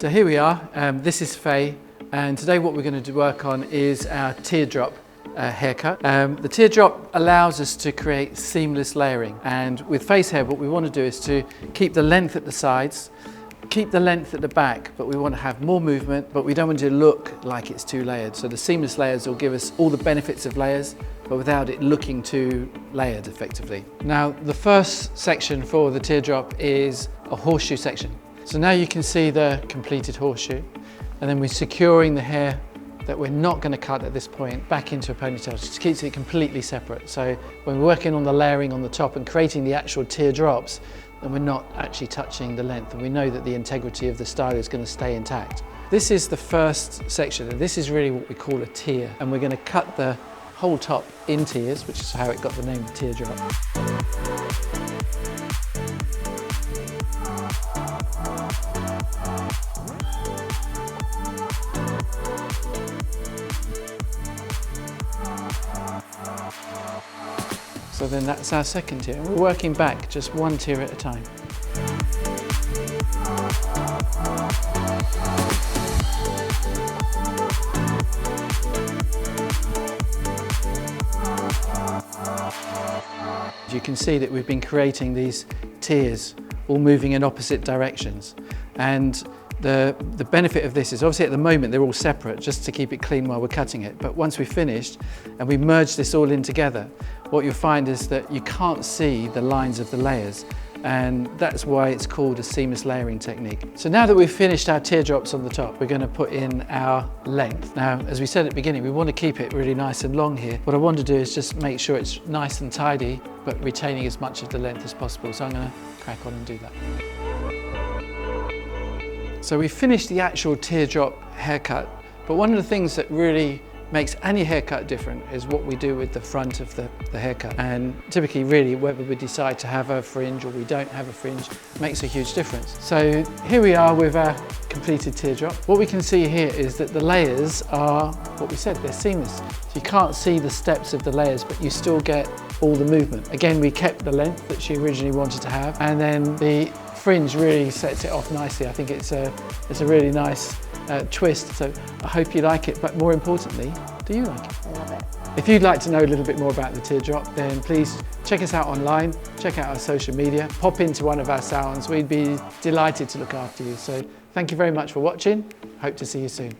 So here we are, this is Faye, and today what we're going to work on is our teardrop haircut. The teardrop allows us to create seamless layering, and with face hair what we want to do is to keep the length at the sides, keep the length at the back, but we want to have more movement, but we don't want it to look like it's too layered. So the seamless layers will give us all the benefits of layers, but without it looking too layered effectively. Now the first section for the teardrop is a horseshoe section. So now you can see the completed horseshoe, and then we're securing the hair that we're not going to cut at this point back into a ponytail. Just keeps it completely separate. So when we're working on the layering on the top and creating the actual teardrops, then we're not actually touching the length, and we know that the integrity of the style is going to stay intact. This is the first section, and this is really what we call a tier, and we're going to cut the whole top in tiers, which is how it got the name teardrop. So then that's our second tier, and we're working back just one tier at a time. You can see that we've been creating these tiers, all moving in opposite directions. And the benefit of this is obviously at the moment they're all separate just to keep it clean while we're cutting it. But once we've finished and we merge this all in together, what you'll find is that you can't see the lines of the layers. And that's why it's called a seamless layering technique. So now that we've finished our teardrops on the top, we're going to put in our length. Now, as we said at the beginning, we want to keep it really nice and long here. What I want to do is just make sure it's nice and tidy, but retaining as much of the length as possible. So I'm going to crack on and do that. So we've finished the actual teardrop haircut, but one of the things that really makes any haircut different is what we do with the front of the haircut. And typically really whether we decide to have a fringe or we don't have a fringe makes a huge difference. So here we are with our completed teardrop. What we can see here is that the layers are what we said, they're seamless. So you can't see the steps of the layers, but you still get all the movement. Again, we kept the length that she originally wanted to have, and then the fringe really sets it off nicely. I think it's a really nice twist, so I hope you like it, but more importantly, do you like it? I love it. If you'd like to know a little bit more about the teardrop, then please check us out online, check out our social media, pop into one of our salons. We'd be delighted to look after you. So thank you very much for watching. Hope to see you soon.